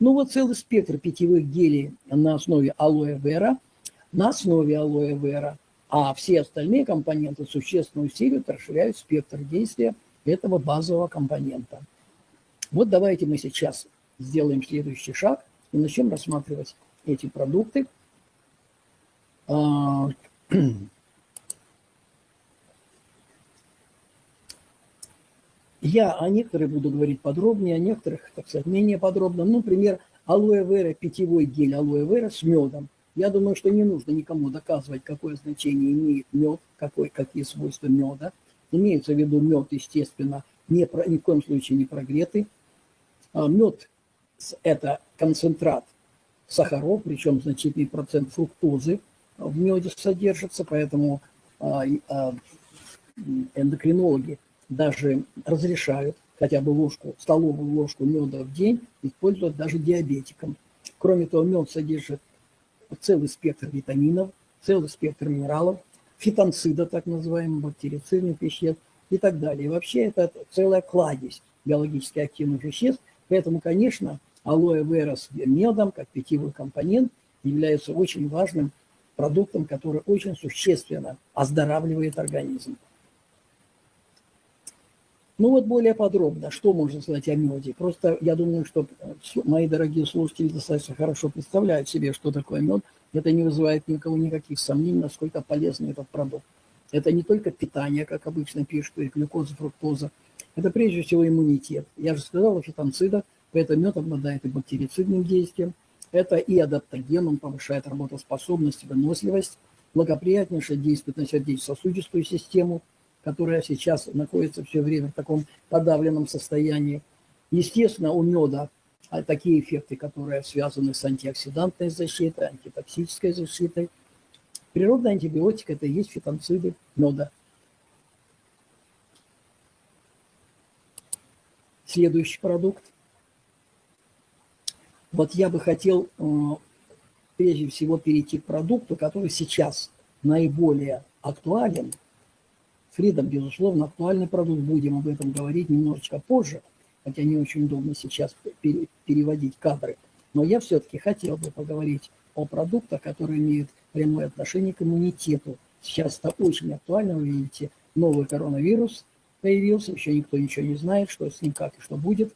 Ну вот целый спектр питьевых гелей на основе алоэ вера, а все остальные компоненты существенно усиливают, расширяют спектр действия этого базового компонента. Вот давайте мы сейчас сделаем следующий шаг и начнем рассматривать эти продукты. Я о некоторых буду говорить подробнее, о некоторых, так сказать, менее подробно. Ну, например, алоэ вера, питьевой гель алоэ вера с медом. Я думаю, что не нужно никому доказывать, какое значение имеет мед, какие свойства меда. Имеется в виду мед, естественно, ни в коем случае не прогретый. Мед – это концентрат сахаров, причем значительный процент фруктозы в меде содержится, поэтому эндокринологи даже разрешают хотя бы столовую ложку меда в день использовать даже диабетикам. Кроме того, мед содержит целый спектр витаминов, целый спектр минералов, фитонцида, так называемых, бактерицидных веществ и так далее. И вообще это целая кладезь биологически активных веществ. Поэтому, конечно, алоэ вера с медом, как питьевой компонент, является очень важным продуктом, который очень существенно оздоравливает организм. Ну вот более подробно, что можно сказать о меде. Просто я думаю, что мои дорогие слушатели достаточно хорошо представляют себе, что такое мед. Это не вызывает ни у кого никаких сомнений, насколько полезный этот продукт. Это не только питание, как обычно пишут, и глюкоза, фруктоза. Это прежде всего иммунитет. Я же сказал о фитонцидах, поэтому мед обладает и бактерицидным действием. Это и адаптоген, он повышает работоспособность, выносливость, благоприятнейше действует на сердечно-сосудистую систему, которая сейчас находится все время в таком подавленном состоянии. Естественно, у меда такие эффекты, которые связаны с антиоксидантной защитой, антитоксической защитой. Природный антибиотик – это и есть фитонциды меда. Следующий продукт. Вот я бы хотел прежде всего перейти к продукту, который сейчас наиболее актуален. Freedom, безусловно, актуальный продукт. Будем об этом говорить немножечко позже, хотя не очень удобно сейчас переводить кадры. Но я все-таки хотел бы поговорить о продуктах, которые имеют прямое отношение к иммунитету. Сейчас это очень актуально, вы видите, новый коронавирус появился, еще никто ничего не знает, что с ним, как и что будет.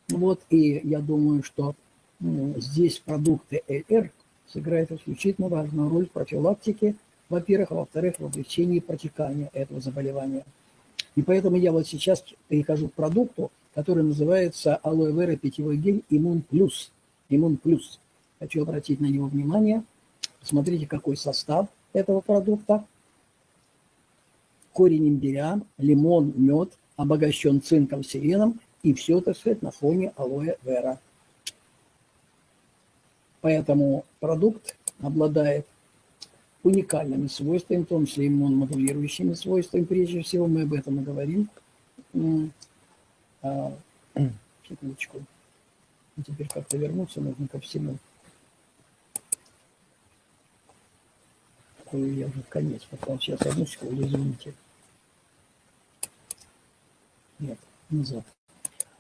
Вот, и я думаю, что здесь продукты ЛР сыграют исключительно важную роль в профилактике, во-первых, а во-вторых, в облегчении протекания этого заболевания. И поэтому я вот сейчас перехожу к продукту, который называется алоэ вера питьевой гель Иммун Плюс. Иммун Плюс. Хочу обратить на него внимание. Посмотрите, какой состав этого продукта. Корень имбиря, лимон, мед, обогащен цинком, селеном, и все, так сказать, на фоне алоэ вера. Поэтому продукт обладает уникальными свойствами, в том числе иммуномодулирующими свойствами, прежде всего, мы об этом и говорим. Секундочку. Теперь как-то вернуться нужно ко всему. Ой, я уже в конец попал. Сейчас, одну секунду, извините. Нет, назад.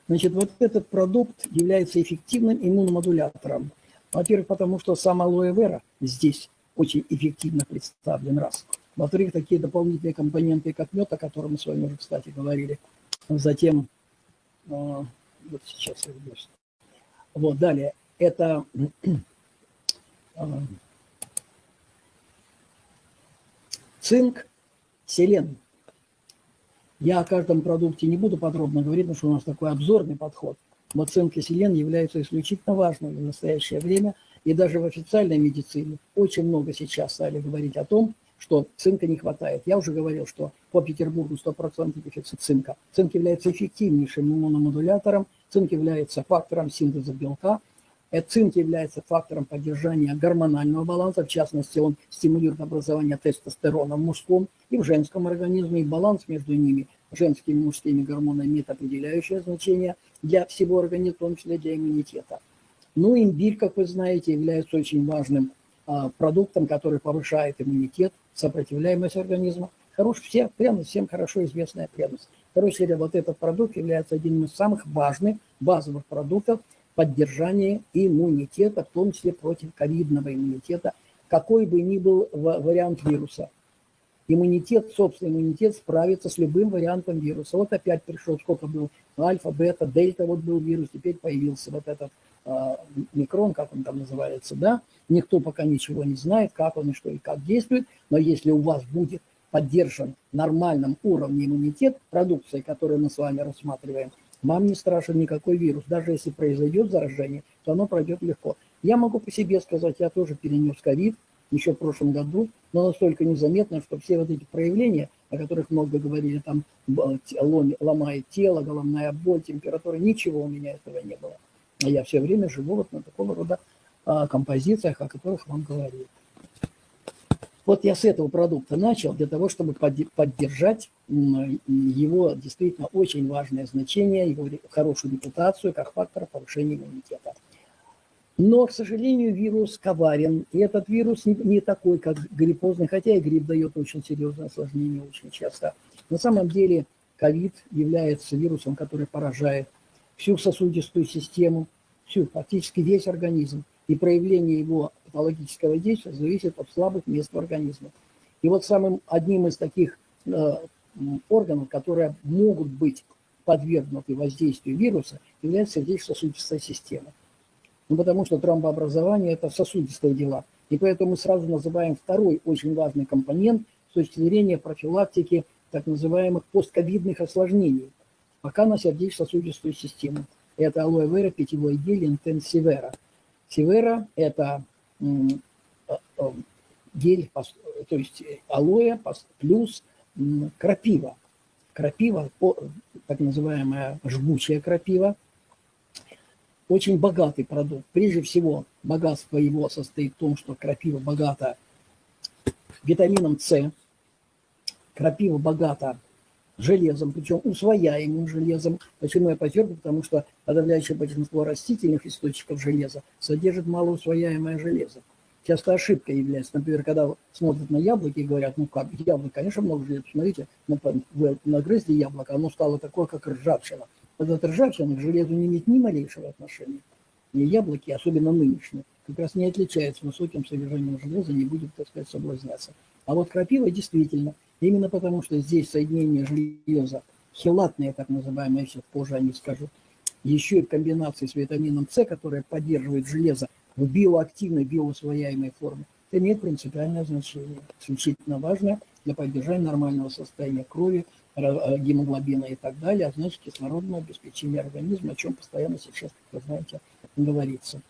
Значит, вот этот продукт является эффективным иммуномодулятором. Во-первых, потому что сам алоэ вера здесь очень эффективно представлен, раз. Во-вторых, такие дополнительные компоненты, как мед, о котором мы с вами уже, кстати, говорили. Затем, вот сейчас я вернусь. Вот, далее, это цинк, селен. Я о каждом продукте не буду подробно говорить, потому что у нас такой обзорный подход. Но цинк и селен являются исключительно важными в настоящее время. И даже в официальной медицине очень много сейчас стали говорить о том, что цинка не хватает. Я уже говорил, что по Петербургу 100% дефицит цинка. Цинк является эффективнейшим иммуномодулятором, цинк является фактором синтеза белка, цинк является фактором поддержания гормонального баланса, в частности, он стимулирует образование тестостерона в мужском и в женском организме, и баланс между ними, женскими и мужскими гормонами, имеет определяющее значение для всего организма, в том числе для иммунитета. Ну, имбирь, как вы знаете, является очень важным продуктом, который повышает иммунитет, сопротивляемость организма. Пряность, всем хорошо известная пряность. Короче говоря, вот этот продукт является одним из самых важных базовых продуктов, поддержание иммунитета, в том числе против ковидного иммунитета, какой бы ни был вариант вируса. Иммунитет, собственный иммунитет справится с любым вариантом вируса. Вот опять пришел, сколько был альфа, бета, дельта, вот был вирус, теперь появился вот этот микрон, как он там называется, да. Никто пока ничего не знает, как он и что и как действует, но если у вас будет поддержан нормальном уровне иммунитет, продукция, которую мы с вами рассматриваем, вам не страшен никакой вирус. Даже если произойдет заражение, то оно пройдет легко. Я могу по себе сказать, я тоже перенес ковид еще в прошлом году, но настолько незаметно, что все вот эти проявления, о которых много говорили, там ломает тело, головная боль, температура, ничего у меня этого не было. А я все время живу вот на такого рода композициях, о которых вам говорил. Вот я с этого продукта начал, для того, чтобы поддержать его действительно очень важное значение, его хорошую репутацию как фактор повышения иммунитета. Но, к сожалению, вирус коварен. И этот вирус не такой, как гриппозный, хотя и грипп дает очень серьезное осложнение очень часто. На самом деле ковид является вирусом, который поражает всю сосудистую систему, фактически весь организм. И проявление его патологического действия зависит от слабых мест в организме. И вот одним из таких органов, которые могут быть подвергнуты воздействию вируса, является сердечно-сосудистая система. Ну, потому что тромбообразование – это сосудистые дела. И поэтому мы сразу называем второй очень важный компонент с точки зрения профилактики так называемых постковидных осложнений, пока на сердечно-сосудистую систему. Это алоэ вера, питьевой гель, интенс севера. Севера – это гель, то есть алоэ плюс крапива. Крапива, так называемая жгучая крапива, очень богатый продукт. Прежде всего, богатство его состоит в том, что крапива богата витамином С, крапива богата железом, причем усвояемым железом. Почему я подчеркиваю? Потому что подавляющее большинство растительных источников железа содержит малоусвояемое железо. Часто ошибка является. Например, когда смотрят на яблоки и говорят, ну как, яблоко, конечно, много железа. Смотрите, вы нагрызли яблоко, оно стало такое, как ржавчина. Вот эта ржавчина к железу не имеет ни малейшего отношения. И яблоки, особенно нынешние, как раз не отличаются высоким содержанием железа, не будет, так сказать, соблазняться. А вот крапива действительно, именно потому что здесь соединение железа, хелатные, так называемые, я сейчас позже о них скажу, еще и в комбинации с витамином С, которая поддерживает железо в биоактивной, биоусвояемой форме, это имеет принципиальное значение, исключительно важно для поддержания нормального состояния крови, гемоглобина и так далее, а значит кислородного обеспечения организма, о чем постоянно сейчас, как вы знаете, говорится.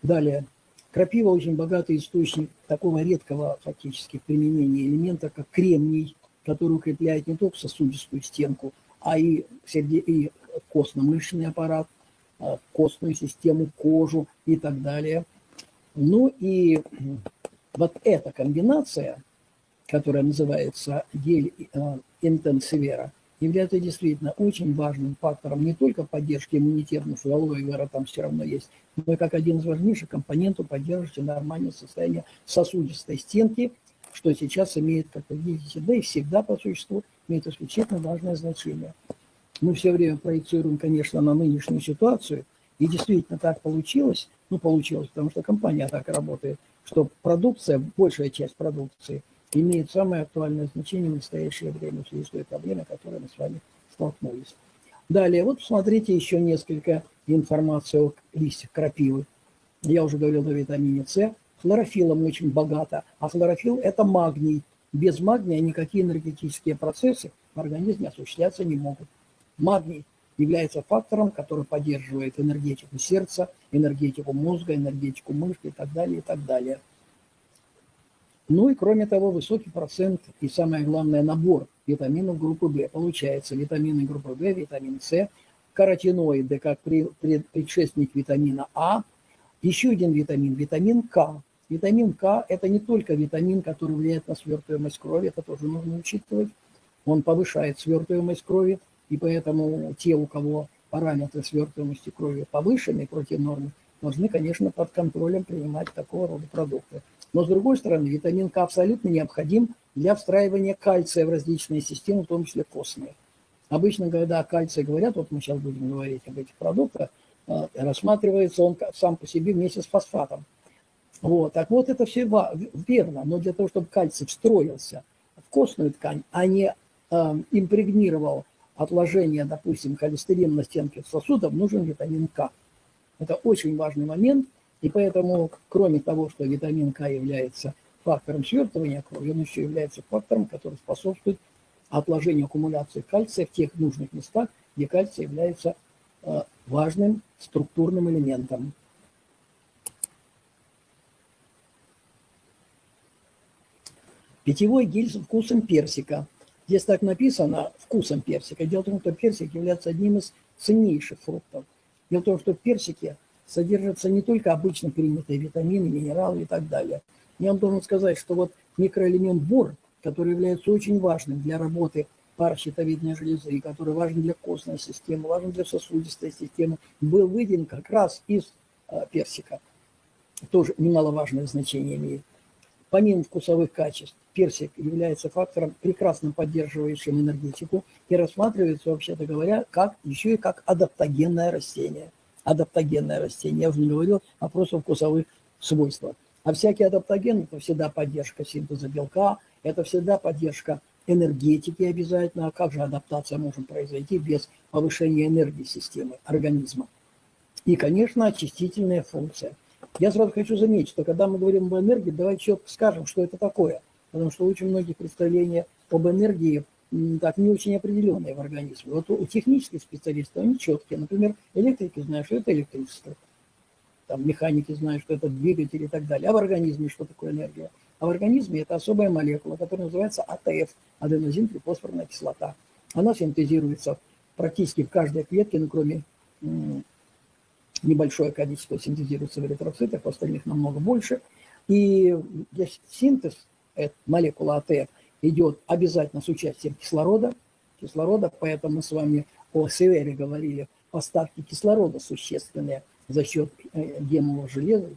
Далее. Крапива очень богатый источник такого редкого фактически применения элемента, как кремний, который укрепляет не только сосудистую стенку, а и костно-мышечный аппарат, костную систему, кожу и так далее. Ну и вот эта комбинация, которая называется гель интенсивера, является действительно очень важным фактором не только поддержки иммунитета, потому что алоэ вера там все равно есть, но и как один из важнейших компонентов поддерживающий нормальное состояние сосудистой стенки, что сейчас имеет, как вы видите, да и всегда по существу имеет исключительно важное значение. Мы все время проецируем, конечно, на нынешнюю ситуацию, и действительно так получилось, потому что компания так работает, что продукция, большая часть продукции имеет самое актуальное значение в настоящее время в связи с той проблемой, с которой мы с вами столкнулись. Далее, вот посмотрите еще несколько информации о листьях крапивы. Я уже говорил о витамине С. Хлорофиллом очень богато, а хлорофилл – это магний. Без магния никакие энергетические процессы в организме осуществляться не могут. Магний является фактором, который поддерживает энергетику сердца, энергетику мозга, энергетику мышц и так далее, и так далее. Ну и кроме того, высокий процент и самое главное набор витаминов группы В. Получается витамины группы В, витамин С, каротиноиды, как предшественник витамина А, еще один витамин, витамин К. Витамин К – это не только витамин, который влияет на свертываемость крови, это тоже нужно учитывать. Он повышает свертываемость крови, и поэтому те, у кого параметры свертываемости крови повышены против нормы, должны, конечно, под контролем принимать такого рода продукты. Но, с другой стороны, витамин К абсолютно необходим для встраивания кальция в различные системы, в том числе костные. Обычно, когда о кальции говорят, вот мы сейчас будем говорить об этих продуктах, рассматривается он сам по себе вместе с фосфатом. Вот. Так вот, это все верно, но для того, чтобы кальций встроился в костную ткань, а не импрегнировал отложение, допустим, холестерина на стенке сосудов, нужен витамин К. Это очень важный момент, и поэтому, кроме того, что витамин К является фактором свертывания крови, он еще является фактором, который способствует отложению аккумуляции кальция в тех нужных местах, где кальций является важным структурным элементом. Питьевой гель со вкусом персика. Здесь так написано «вкусом персика». Дело в том, что персик является одним из ценнейших фруктов. Дело в том, что в персике содержатся не только обычно принятые витамины, минералы и так далее. Я вам должен сказать, что вот микроэлемент бор, который является очень важным для работы паращитовидной железы, и который важен для костной системы, важен для сосудистой системы, был выделен как раз из персика. Тоже немаловажное значение имеет. Помимо вкусовых качеств, персик является фактором, прекрасно поддерживающим энергетику и рассматривается, вообще-то говоря, еще и как адаптогенное растение. Адаптогенное растение. Я уже не говорил о просто вкусовых свойствах. А всякие адаптогены – это всегда поддержка синтеза белка, это всегда поддержка энергетики обязательно. А как же адаптация может произойти без повышения энергии системы организма? И, конечно, очистительная функция. Я сразу хочу заметить, что когда мы говорим об энергии, давайте четко скажем, что это такое. Потому что очень многие представления об энергии так не очень определенные в организме. Вот у технических специалистов они четкие. Например, электрики знают, что это электричество. Там механики знают, что это двигатель и так далее. А в организме что такое энергия? А в организме это особая молекула, которая называется АТФ, аденозин-трифосфорная кислота. Она синтезируется практически в каждой клетке, ну, кроме небольшое количество синтезируется в эритроцитах, в остальных намного больше. И синтез молекулы АТФ идет обязательно с участием кислорода, поэтому мы с вами о севере говорили, поставки кислорода существенные за счет гемового железа,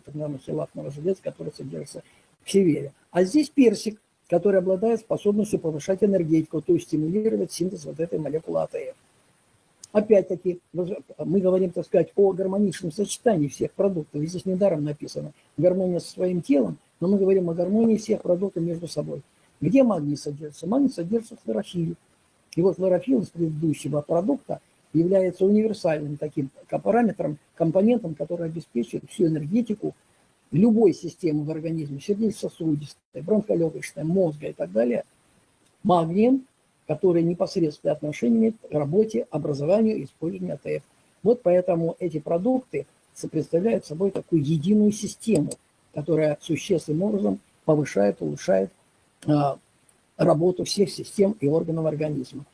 хелатного железа, которое содержится в севере. А здесь персик, который обладает способностью повышать энергетику, то есть стимулировать синтез вот этой молекулы АТФ. Опять-таки, мы говорим, так сказать, о гармоничном сочетании всех продуктов. И здесь недаром написано гармония со своим телом, но мы говорим о гармонии всех продуктов между собой. Где магний содержится? Магний содержится в хлорофиле. И вот хлорофилл из предыдущего продукта является универсальным таким параметром, компонентом, который обеспечивает всю энергетику любой системы в организме, сердечно-сосудистой, бронхолегочной, мозга и так далее, магнием, который непосредственное отношение имеет к работе, образованию и использованию АТФ. Вот поэтому эти продукты представляют собой такую единую систему, которая существенным образом повышает, улучшает работу всех систем и органов организма.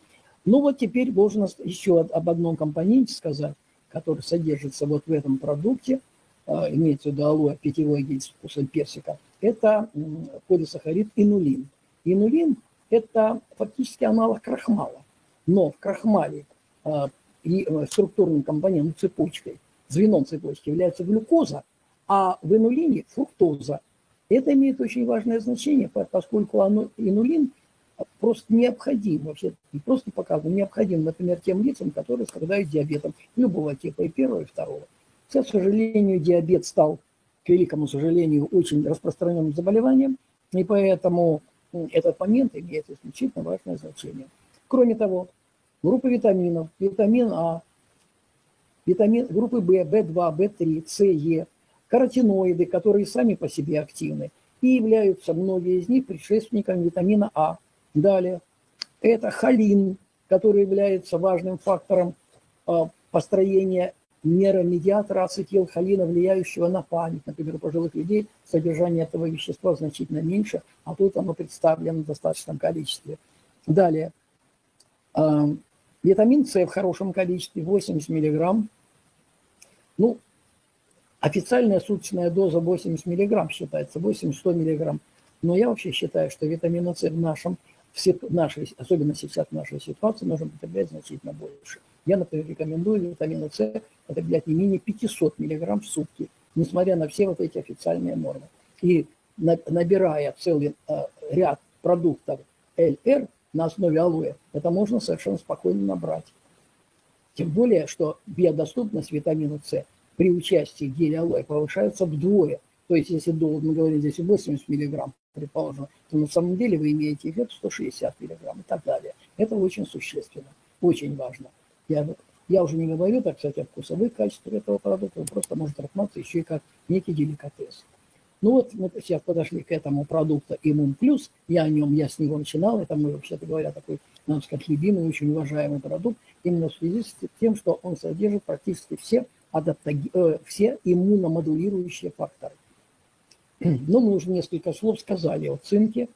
Ну вот теперь должен еще об одном компоненте сказать, который содержится вот в этом продукте, имеется в виду алоэ, питьевой гель с вкусом персика, это полисахарид инулин. Инулин – это фактически аналог крахмала, но в крахмале и структурным компонентом, цепочкой, звеном цепочки является глюкоза, а в инулине фруктоза. Это имеет очень важное значение, поскольку инулин просто необходим, вообще не просто показан, необходим, например, тем лицам, которые страдают диабетом любого типа, и первого, и второго. Сейчас, к сожалению, диабет стал, к великому сожалению, очень распространенным заболеванием, и поэтому этот момент имеет исключительно важное значение. Кроме того, группы витаминов, витамин А, группы В, В2, В3, С, Е, каротиноиды, которые сами по себе активны, и являются многие из них предшественниками витамина А. Далее, это холин, который является важным фактором построения нейромедиатора ацетилхолина, влияющего на память. Например, у пожилых людей содержание этого вещества значительно меньше, а тут оно представлено в достаточном количестве. Далее, витамин С в хорошем количестве, 80 мг. Ну, официальная суточная доза 80 мг считается, 80-100 мг. Но я вообще считаю, что витамина С особенно сейчас в нашей ситуации, нужно употреблять значительно больше. Я, например, рекомендую витамина С употреблять не менее 500 мг в сутки, несмотря на все вот эти официальные нормы. И набирая целый ряд продуктов ЛР на основе алоэ, это можно совершенно спокойно набрать. Тем более, что биодоступность витамина С при участии геля алоэ повышается вдвое. То есть, если мы говорим здесь 80 мг, предположим, то на самом деле вы имеете эффект 160 мг и так далее. Это очень существенно, очень важно. Я уже не говорю, так сказать, о вкусовых качествах этого продукта, он просто может рассматриваться еще и как некий деликатес. Ну вот мы сейчас подошли к этому продукту Иммун Плюс. Я с него начинал. Это мой, вообще-то говоря, такой, надо сказать, любимый, очень уважаемый продукт. Именно в связи с тем, что он содержит практически все иммуномодулирующие факторы. Но мы уже несколько слов сказали о цинке.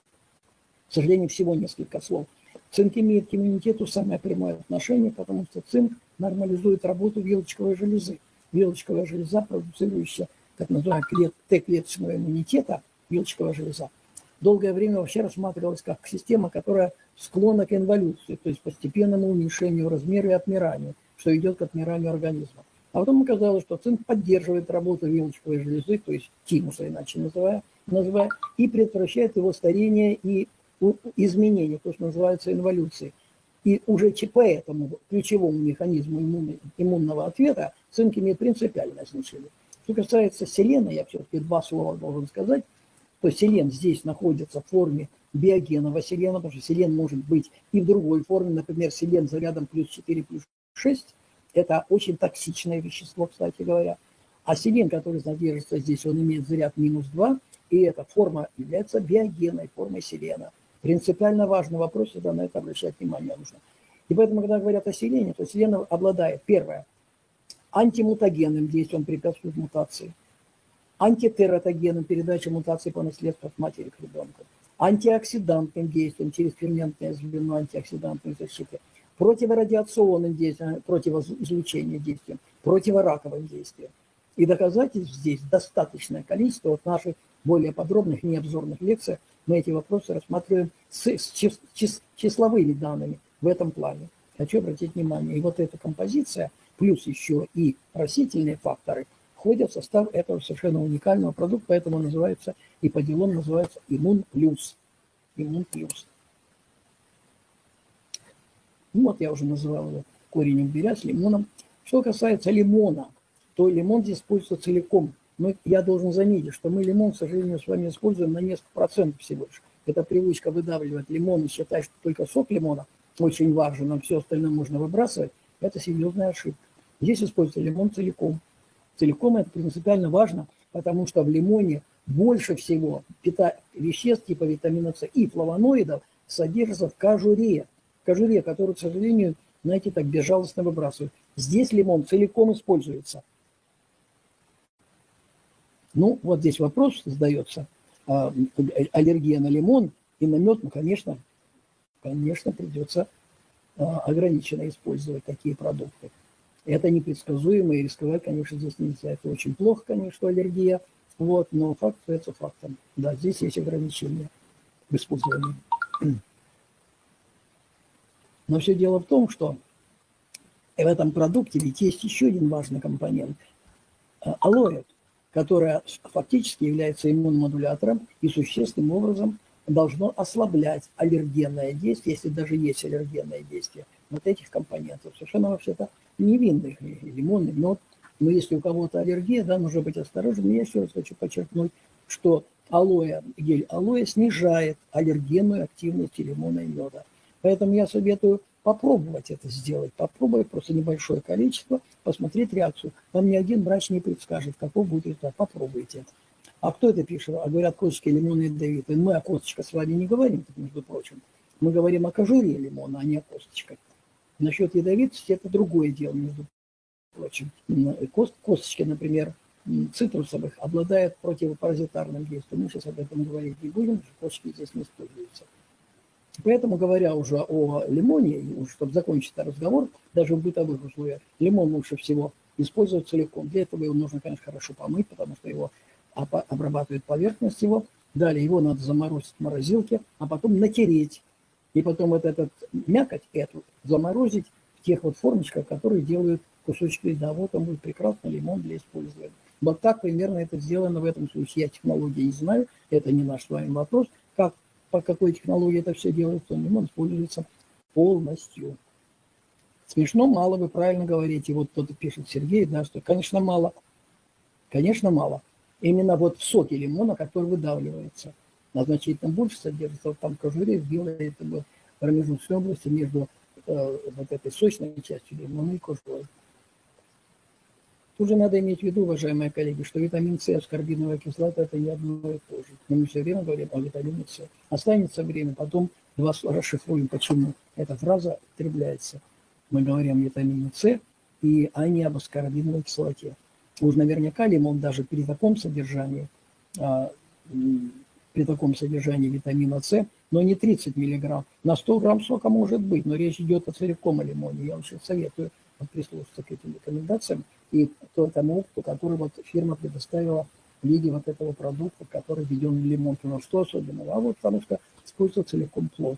К сожалению, всего несколько слов. Цинк имеет к иммунитету самое прямое отношение, потому что цинк нормализует работу вилочковой железы. Вилочковая железа, продуцирующая так называемого Т-клеточного иммунитета, вилочковая железа, долгое время вообще рассматривалась как система, которая склонна к инволюции, то есть постепенному уменьшению размера и отмиранию, что идет к отмиранию организма. А потом оказалось, что цинк поддерживает работу вилочковой железы, то есть тимуса, иначе называя, и предотвращает его старение и изменение, то, что называется инволюцией. И уже по этому ключевому механизму иммунного ответа цинк имеет принципиальное значение. Что касается селена, я все-таки два слова должен сказать, то селен здесь находится в форме биогенного селена, потому что селен может быть и в другой форме, например, селен зарядом плюс 4, плюс 6, это очень токсичное вещество, кстати говоря. А селен, который содержится здесь, он имеет заряд минус 2, и эта форма является биогенной формой селена. Принципиально важный вопрос, всегда на это обращать внимание нужно. И поэтому, когда говорят о селене, то селен обладает, первое, антимутагенным действием, препятствует мутации, антитератогенным, передачей мутации по наследству от матери к ребенку, антиоксидантным действием через ферментное звено антиоксидантной защиты, противорадиационным действием, противоизлучением действием, противораковым действием. И доказательств здесь достаточное количество. Вот в наших более подробных необзорных лекциях мы эти вопросы рассматриваем с числовыми данными в этом плане. Хочу обратить внимание, и вот эта композиция, плюс еще и растительные факторы, входят в состав этого совершенно уникального продукта, поэтому называется, и по делам называется Иммун Плюс. Иммун Плюс. Ну вот я уже называл его корень имбиря с лимоном. Что касается лимона, то лимон здесь используется целиком. Но я должен заметить, что мы лимон, к сожалению, с вами используем на несколько процентов всего лишь. Это привычка выдавливать лимон и считать, что только сок лимона очень важен, но все остальное можно выбрасывать. Это серьезная ошибка. Здесь используется лимон целиком. Целиком это принципиально важно, потому что в лимоне больше всего веществ типа витамина С и флавоноидов содержится в кожуре. Кожуре, которую, к сожалению, знаете, так безжалостно выбрасывают. Здесь лимон целиком используется. Ну, вот здесь вопрос задается. Аллергия на лимон и на мед, ну, конечно, придется ограниченно использовать такие продукты. Это непредсказуемо, и рисковать, конечно, здесь нельзя. Это очень плохо, конечно, аллергия. Вот, но факт остается фактом. Да, здесь есть ограничения в использовании. Но все дело в том, что в этом продукте ведь есть еще один важный компонент. Алоэ, которое фактически является иммуномодулятором и существенным образом должно ослаблять аллергенное действие, если даже есть аллергенное действие вот этих компонентов. Совершенно вообще-то невинных, лимон, мед. Но если у кого-то аллергия, да, нужно быть осторожным. Я еще раз хочу подчеркнуть, что гель алоэ снижает аллергенную активность лимона и меда. Поэтому я советую попробовать это сделать. Попробовать просто небольшое количество, посмотреть реакцию. Вам ни один врач не предскажет, какой будет результат. Попробуйте это. А кто это пишет? А говорят, косточки лимона ядовитые. Мы о косточках с вами не говорим, между прочим. Мы говорим о кожуре лимона, а не о косточках. Насчет ядовитости это другое дело, между прочим. Косточки, например, цитрусовых обладают противопаразитарным действием. Мы сейчас об этом говорить не будем, косточки здесь не используются. Поэтому, говоря уже о лимоне, чтобы закончить этот разговор, даже в бытовых условиях, лимон лучше всего использовать целиком. Для этого его нужно, конечно, хорошо помыть, потому что его обрабатывает поверхность его. Далее его надо заморозить в морозилке, а потом натереть. И потом вот этот мякоть эту заморозить в тех вот формочках, которые делают кусочки льда. Вот он будет прекрасный лимон для использования. Вот так примерно это сделано в этом случае. Я технологии не знаю, это не наш с вами вопрос. По какой технологии это все делается, лимон используется полностью. Смешно мало, вы правильно говорите. Вот кто-то пишет, Сергей, да, что, конечно, мало. Конечно, мало. Именно вот в соке лимона, который выдавливается, значительно больше содержится вот там кожуре, белой, это бы промежуточной области между вот этой сочной частью лимона и кожурой. Тут же надо иметь в виду, уважаемые коллеги, что витамин С и аскорбиновая кислота – это не одно и то же. Но мы все время говорим о витамине С. Останется время, потом расшифруем, почему эта фраза употребляется. Мы говорим о витамине С, а не об аскорбиновой кислоте. Уж наверняка лимон даже при таком содержании витамина С, но не 30 мг. На 100 грамм сока может быть, но речь идет о целиком о лимоне. Я очень советую прислушаться к этим рекомендациям и к тому опыту, который вот фирма предоставила в виде вот этого продукта, который введен в лимон. Ну что особенного? А вот потому что используется целиком плод.